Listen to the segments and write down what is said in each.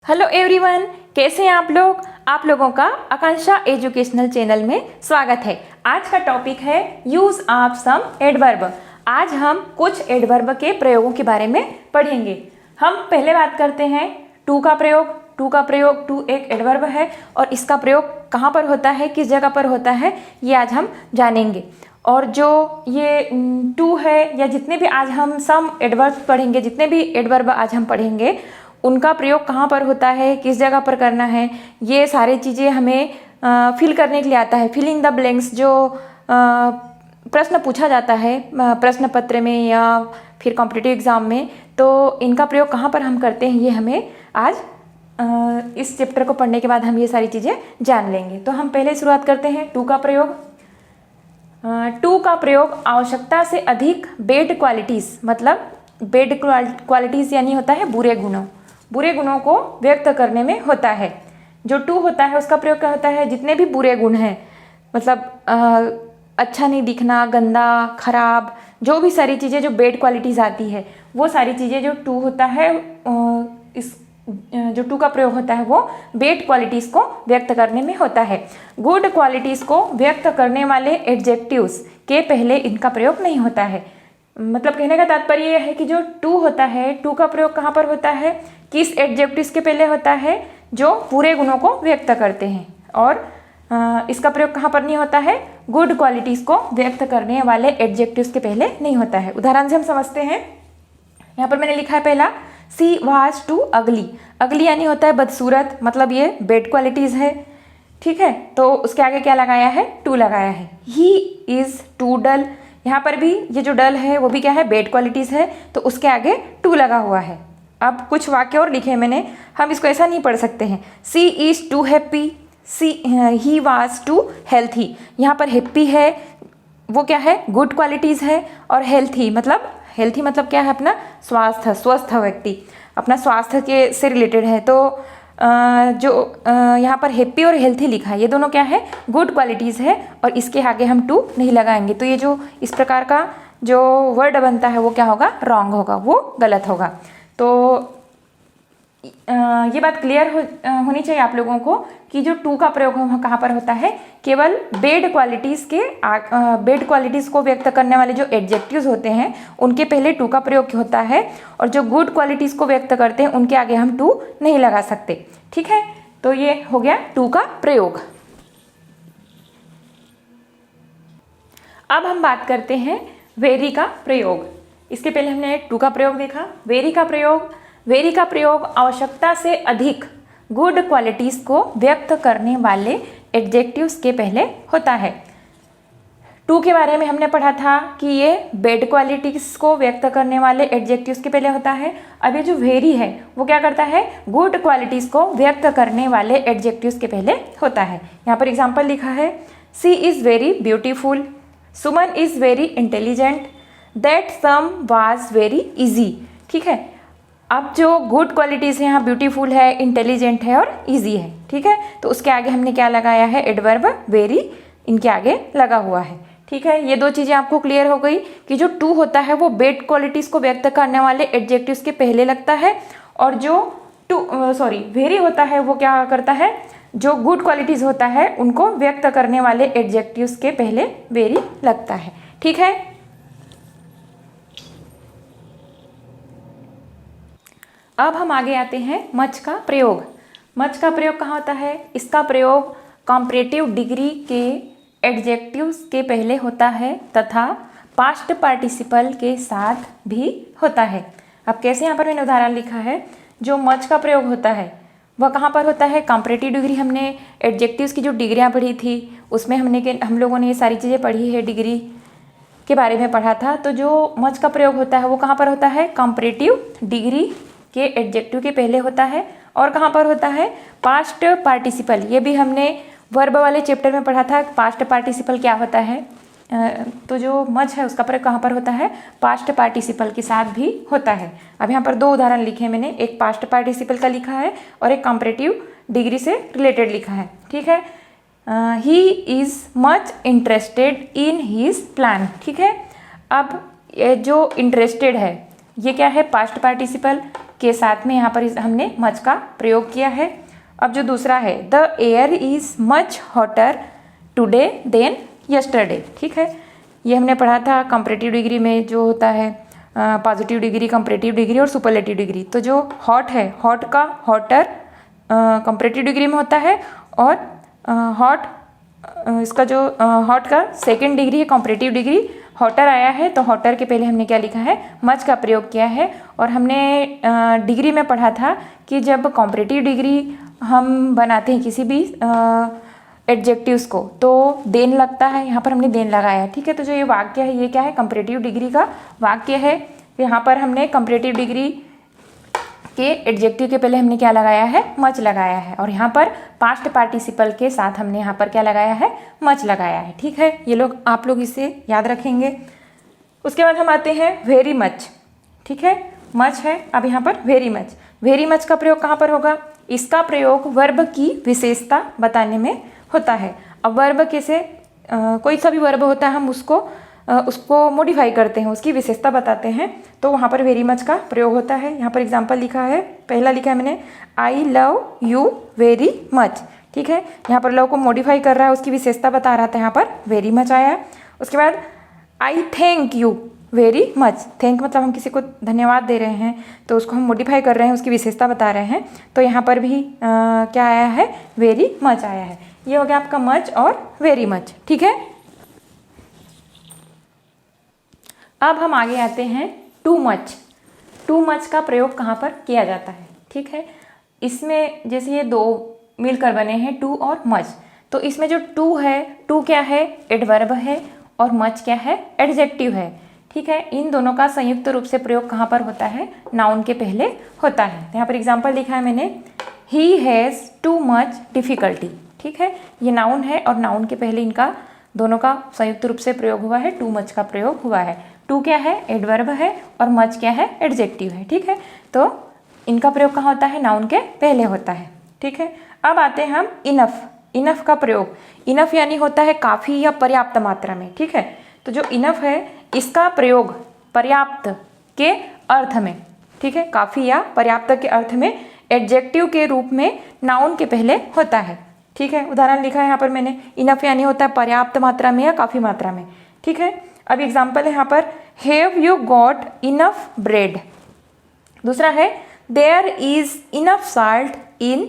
Hello everyone, कैसे हैं आप लोग। आप लोगों का आकांक्षा एजुकेशनल चैनल में स्वागत है। आज का टॉपिक है यूज ऑफ सम एडवर्ब। आज हम कुछ एडवर्ब के प्रयोगों के बारे में पढ़ेंगे। हम पहले बात करते हैं टू का प्रयोग। टू एक एडवर्ब है और इसका प्रयोग कहाँ पर होता है, किस जगह पर होता है, ये आज हम जानेंगे। और जो ये टू है या जितने भी आज हम सम एडवर्ब पढ़ेंगे, जितने भी एडवर्ब आज हम पढ़ेंगे उनका प्रयोग कहाँ पर होता है, किस जगह पर करना है, ये सारी चीज़ें हमें फिल करने के लिए आता है। फिल इन द ब्लैंक्स जो प्रश्न पूछा जाता है प्रश्न पत्र में या फिर कॉम्पिटिटिव एग्जाम में, तो इनका प्रयोग कहाँ पर हम करते हैं ये हमें आज इस चैप्टर को पढ़ने के बाद हम ये सारी चीज़ें जान लेंगे। तो हम पहले शुरुआत करते हैं टू का प्रयोग। टू का प्रयोग आवश्यकता से अधिक बेड क्वालिटीज़, मतलब बेड क्वालिटीज़ यानी होता है बुरे गुणों को व्यक्त करने में होता है। जो टू होता है उसका प्रयोग क्या होता है, जितने भी बुरे गुण हैं, मतलब अच्छा नहीं दिखना, गंदा, खराब, जो भी सारी चीज़ें जो बेड क्वालिटीज़ आती है वो सारी चीज़ें जो टू होता है, इस जो टू का प्रयोग होता है वो बेड क्वालिटीज़ को व्यक्त करने में होता है। गुड क्वालिटीज़ को व्यक्त करने वाले एडजेक्टिव्स के पहले इनका प्रयोग नहीं होता है। मतलब कहने का तात्पर्य यह है कि जो टू होता है, टू का प्रयोग कहाँ पर होता है, किस एडजेक्टिव्स के पहले होता है, जो बुरे गुणों को व्यक्त करते हैं। और इसका प्रयोग कहाँ पर नहीं होता है, गुड क्वालिटीज़ को व्यक्त करने वाले एडजेक्टिव्स के पहले नहीं होता है। उदाहरण से हम समझते हैं। यहाँ पर मैंने लिखा है पहला, सी वाज टू अगली। अगली यानी होता है बदसूरत, मतलब ये बेड क्वालिटीज़ है, ठीक है। तो उसके आगे क्या लगाया है, टू लगाया है। ही इज़ टू डल, यहाँ पर भी ये जो डल है वो भी क्या है, बेड क्वालिटीज़ है, तो उसके आगे टू लगा हुआ है। अब कुछ वाक्य और लिखे हैं मैंने, हम इसको ऐसा नहीं पढ़ सकते हैं। She is too happy, he was too healthy. यहाँ पर हैप्पी है वो क्या है, गुड क्वालिटीज़ है, और हेल्थी मतलब क्या है, अपना स्वास्थ्य, स्वस्थ व्यक्ति, अपना स्वास्थ्य के से रिलेटेड है। तो जो यहाँ पर हैप्पी और हेल्थी लिखा है, ये दोनों क्या है, गुड क्वालिटीज़ है, और इसके आगे हम टू नहीं लगाएंगे। तो ये जो इस प्रकार का जो वर्ड बनता है वो क्या होगा, रॉन्ग होगा, वो गलत होगा। तो ये बात क्लियर होनी चाहिए आप लोगों को कि जो टू का प्रयोग कहाँ पर होता है, केवल बेड क्वालिटीज़ को व्यक्त करने वाले जो एडजेक्टिव्स होते हैं उनके पहले टू का प्रयोग होता है, और जो गुड क्वालिटीज़ को व्यक्त करते हैं उनके आगे हम टू नहीं लगा सकते, ठीक है। तो ये हो गया टू का प्रयोग। अब हम बात करते हैं वेरी का प्रयोग। इसके पहले हमने टू का प्रयोग देखा। वेरी का प्रयोग आवश्यकता से अधिक गुड क्वालिटीज़ को व्यक्त करने वाले एडजेक्टिव्स के पहले होता है। टू के बारे में हमने पढ़ा था कि ये बेड क्वालिटीज़ को व्यक्त करने वाले एडजेक्टिव्स के पहले होता है। अब ये जो वेरी है वो क्या करता है, गुड क्वालिटीज़ को व्यक्त करने वाले एडजेक्टिव्स के पहले होता है। यहाँ पर एग्जाम्पल लिखा है, she is very beautiful, Suman is very intelligent, that sum was very easy, ठीक है। अब जो गुड क्वालिटीज़ हैं यहाँ ब्यूटीफुल है, इंटेलिजेंट है और इजी है, ठीक है। तो उसके आगे हमने क्या लगाया है, एडवर्ब वेरी इनके आगे लगा हुआ है, ठीक है। ये दो चीज़ें आपको क्लियर हो गई कि जो टू होता है वो बेड क्वालिटीज़ को व्यक्त करने वाले एडजेक्टिव्स के पहले लगता है, और जो वेरी होता है वो क्या करता है, जो गुड क्वालिटीज़ होता है उनको व्यक्त करने वाले एडजेक्टिव्स के पहले वेरी लगता है, ठीक है। अब हम आगे आते हैं मच का प्रयोग। मच का प्रयोग कहाँ होता है, इसका प्रयोग कॉम्परेटिव डिग्री के एडजेक्टिव्स के पहले होता है तथा पास्ट पार्टिसिपल के साथ भी होता है। अब कैसे, यहाँ पर मैंने उदाहरण लिखा है, जो मच का प्रयोग होता है वह कहाँ पर होता है, कॉम्परेटिव डिग्री। हमने एडजेक्टिव्स की जो डिग्रियाँ पढ़ी थी उसमें हम लोगों ने ये सारी चीज़ें पढ़ी है, डिग्री के बारे में पढ़ा था। तो जो मच का प्रयोग होता है वो कहाँ पर होता है, कॉम्परेटिव डिग्री के एडजेक्टिव के पहले होता है, और कहाँ पर होता है, पास्ट पार्टिसिपल। ये भी हमने वर्ब वाले चैप्टर में पढ़ा था, पास्ट पार्टिसिपल क्या होता है। तो जो मच है उसका प्रयोग कहाँ पर होता है, पास्ट पार्टिसिपल के साथ भी होता है। अब यहाँ पर दो उदाहरण लिखे हैं मैंने, एक पास्ट पार्टिसिपल का लिखा है और एक कॉम्परेटिव डिग्री से रिलेटेड लिखा है, ठीक है। He is much interested in his plan, ठीक है। अब ये जो इंटरेस्टेड है ये क्या है, पास्ट पार्टिसिपल, के साथ में यहाँ पर हमने मच का प्रयोग किया है। अब जो दूसरा है, the air is much hotter today than yesterday, ठीक है। ये हमने पढ़ा था कंपैरेटिव डिग्री में, जो होता है पॉजिटिव डिग्री, कंपैरेटिव डिग्री और सुपरलेटिव डिग्री। तो जो हॉट है, हॉट का हॉटर कंपैरेटिव डिग्री में होता है, और हॉट इसका जो हॉट का सेकंड डिग्री है कंपैरेटिव डिग्री, हॉटर आया है तो हॉटर के पहले हमने क्या लिखा है, मच का प्रयोग किया है। और हमने डिग्री में पढ़ा था कि जब कंपैरेटिव डिग्री हम बनाते हैं किसी भी एडजेक्टिव्स को तो देन लगता है, यहाँ पर हमने देन लगाया, ठीक है। तो जो ये वाक्य है ये क्या है, कंपैरेटिव डिग्री का वाक्य है। यहाँ पर हमने कंपैरेटिव डिग्री के एडजेक्टिव के पहले हमने क्या लगाया है, मच लगाया है, और यहाँ पर पास्ट पार्टिसिपल के साथ हमने यहाँ पर क्या लगाया है, मच लगाया है, ठीक है। ये लोग आप लोग इसे याद रखेंगे। उसके बाद हम आते हैं वेरी मच, ठीक है। मच है, अब यहाँ पर वेरी मच। वेरी मच का प्रयोग कहाँ पर होगा, इसका प्रयोग वर्ब की विशेषता बताने में होता है। अब वर्ब कैसे, कोई सा भी वर्ब होता है हम उसको मॉडिफाई करते हैं, उसकी विशेषता बताते हैं, तो वहाँ पर वेरी मच का प्रयोग होता है। यहाँ पर एग्जाम्पल लिखा है, पहला लिखा है मैंने, I love you very much, ठीक है। यहाँ पर लव को मॉडिफाई कर रहा है, उसकी विशेषता बता रहा था, यहाँ पर वेरी मच आया। उसके बाद आई thank you very much, thank मतलब हम किसी को धन्यवाद दे रहे हैं तो उसको हम मॉडिफाई कर रहे हैं, उसकी विशेषता बता रहे हैं, तो यहाँ पर भी क्या आया है, वेरी मच आया है। ये हो गया आपका मच और वेरी मच, ठीक है। अब हम आगे आते हैं टू मच। टू मच का प्रयोग कहाँ पर किया जाता है, ठीक है। इसमें जैसे ये दो मिलकर बने हैं टू और मच, तो इसमें जो टू है, टू क्या है, एडवर्ब है, और मच क्या है, एडजेक्टिव है, ठीक है। इन दोनों का संयुक्त रूप से प्रयोग कहाँ पर होता है, नाउन के पहले होता है। तो यहाँ पर एग्जाम्पल लिखा है मैंने, he has too much difficulty, ठीक है। ये नाउन है और नाउन के पहले इनका दोनों का संयुक्त रूप से प्रयोग हुआ है, टू मच का प्रयोग हुआ है। टू क्या है, एडवर्ब है, और मच क्या है, एडजेक्टिव है, ठीक है। तो इनका प्रयोग कहाँ होता है, नाउन के पहले होता है, ठीक है। अब आते हैं हम इनफ। इनफ का प्रयोग, इनफ यानी होता है काफ़ी या पर्याप्त मात्रा में, ठीक है। तो जो इनफ है इसका प्रयोग पर्याप्त के अर्थ में, ठीक है, काफ़ी या पर्याप्त के अर्थ में एडजेक्टिव के रूप में नाउन के पहले होता है, ठीक है। उदाहरण लिखा है यहाँ पर मैंने, इनफ यानी होता है पर्याप्त मात्रा में या काफ़ी मात्रा में, ठीक है। अब एग्जाम्पल है यहाँ पर, have you got enough bread. दूसरा है, there is enough salt in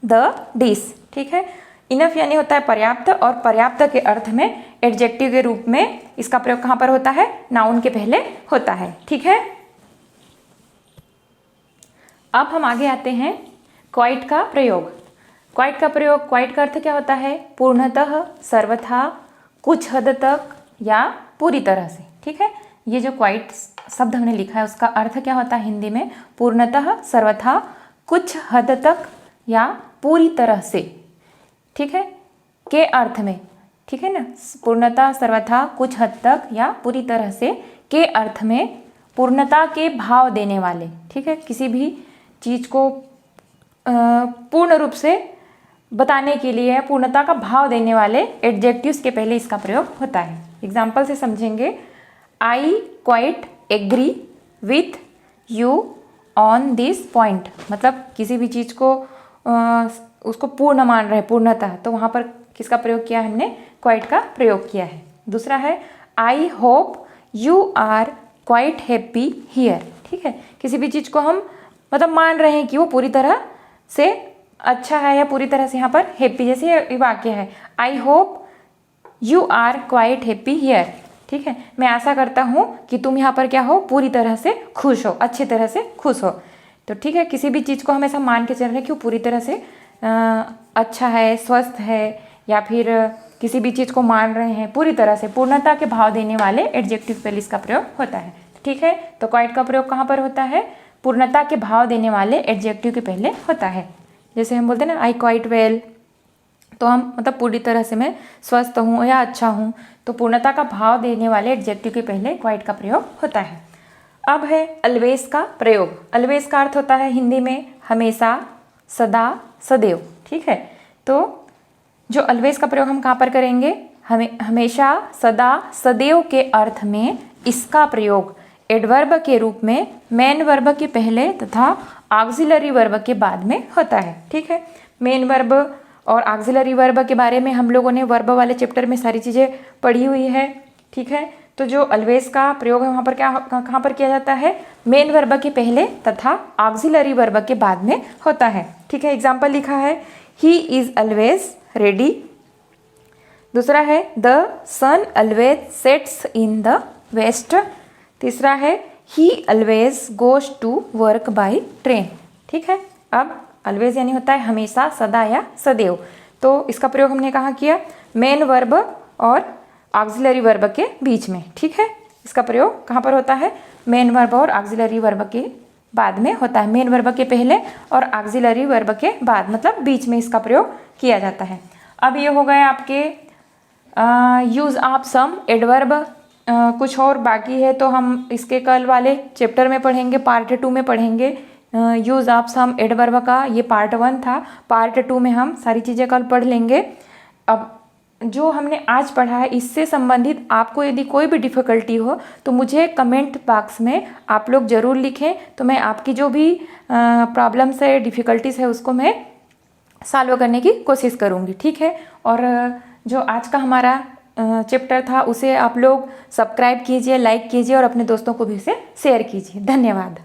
the dish, ठीक है। इनफ यानी होता है पर्याप्त, और पर्याप्त के अर्थ में एडजेक्टिव के रूप में इसका प्रयोग कहाँ पर होता है, नाउन के पहले होता है, ठीक है। अब हम आगे आते हैं क्वाइट का प्रयोग। क्वाइट का प्रयोग, क्वाइट का अर्थ क्या होता है, पूर्णतः, सर्वथा, कुछ हद तक या पूरी तरह से, ठीक है। ये जो क्वाइट शब्द हमने लिखा है उसका अर्थ क्या होता है हिंदी में, पूर्णतः, सर्वथा, कुछ हद तक या पूरी तरह से, ठीक है, के अर्थ में, ठीक है ना। पूर्णतः, सर्वथा, कुछ हद तक या पूरी तरह से के अर्थ में पूर्णता के भाव देने वाले, ठीक है। किसी भी चीज़ को पूर्ण रूप से बताने के लिए पूर्णता का भाव देने वाले एडजेक्टिव्स के पहले इसका प्रयोग होता है। एग्जाम्पल से समझेंगे, I quite agree with you on this point, मतलब किसी भी चीज़ को उसको पूर्ण मान रहे, पूर्णतः, तो वहाँ पर किसका प्रयोग किया हमने, क्वाइट का प्रयोग किया है। दूसरा है, I hope you are quite happy here, ठीक है। किसी भी चीज़ को हम मतलब मान रहे हैं कि वो पूरी तरह से अच्छा है या पूरी तरह से यहाँ पर हैप्पी, जैसे ये वाक्य है, I hope you are quite happy here, ठीक है। मैं आशा करता हूँ कि तुम यहाँ पर क्या हो, पूरी तरह से खुश हो, अच्छी तरह से खुश हो। तो ठीक है, किसी भी चीज़ को हम ऐसा मान के चल रहे हैं कि वो पूरी तरह से अच्छा है, स्वस्थ है, या फिर किसी भी चीज़ को मान रहे हैं पूरी तरह से, पूर्णता के भाव देने वाले एडजेक्टिव पहले इसका प्रयोग होता है, ठीक है। तो क्वाइट का प्रयोग कहाँ पर होता है, पूर्णता के भाव देने वाले एडजेक्टिव के पहले होता है। जैसे हम बोलते हैं ना, आई क्वाइट वेल, तो हम मतलब पूरी तरह से मैं स्वस्थ हूँ या अच्छा हूँ, तो पूर्णता का भाव देने वाले एडजेक्टिव के पहले क्वाइट का प्रयोग होता है। अब है अलवेज का प्रयोग। अलवेज का अर्थ होता है हिंदी में हमेशा, सदा, सदैव, ठीक है। तो जो अलवेज का प्रयोग हम कहाँ पर करेंगे, हमेशा, सदा, सदैव के अर्थ में इसका प्रयोग एडवर्ब के रूप में मेन वर्ब के पहले तथा ऑक्सिलरी वर्ब के बाद में होता है। ठीक है, मेन वर्ब और ऑक्सिलरी वर्ब के बारे में हम लोगों ने वर्ब वाले चैप्टर में सारी चीज़ें पढ़ी हुई है। ठीक है, तो जो ऑलवेज का प्रयोग है वहाँ पर कहाँ पर किया जाता है? मेन वर्ब के पहले तथा ऑक्सिलरी वर्ब के बाद में होता है। ठीक है, एग्जाम्पल लिखा है ही इज ऑलवेज रेडी। दूसरा है the sun always sets in the west. तीसरा है he always goes to work by train. ठीक है, अब ऑलवेज यानी होता है हमेशा, सदा या सदैव। तो इसका प्रयोग हमने कहाँ किया? मेन वर्ब और ऑक्सिलरी वर्ब के बीच में। ठीक है, इसका प्रयोग कहाँ पर होता है? मेन वर्ब और ऑक्सिलरी वर्ब के बाद में होता है। मेन वर्ब के पहले और ऑक्सिलरी वर्ब के बाद, मतलब बीच में इसका प्रयोग किया जाता है। अब ये हो गए आपके यूज ऑफ सम एडवर्ब। कुछ और बाकी है तो हम इसके कल वाले चैप्टर में पढ़ेंगे, पार्ट 2 में पढ़ेंगे। यूज ऑफ सम एडवर्ब का ये पार्ट 1 था, पार्ट 2 में हम सारी चीज़ें कल पढ़ लेंगे। अब जो हमने आज पढ़ा है इससे संबंधित आपको यदि कोई भी डिफ़िकल्टी हो तो मुझे कमेंट बॉक्स में आप लोग ज़रूर लिखें, तो मैं आपकी जो भी प्रॉब्लम्स है, डिफ़िकल्टीज़ है, उसको मैं सॉल्व करने की कोशिश करूँगी। ठीक है, और जो आज का हमारा चैप्टर था उसे आप लोग सब्सक्राइब कीजिए, लाइक कीजिए और अपने दोस्तों को भी इसे शेयर कीजिए। धन्यवाद।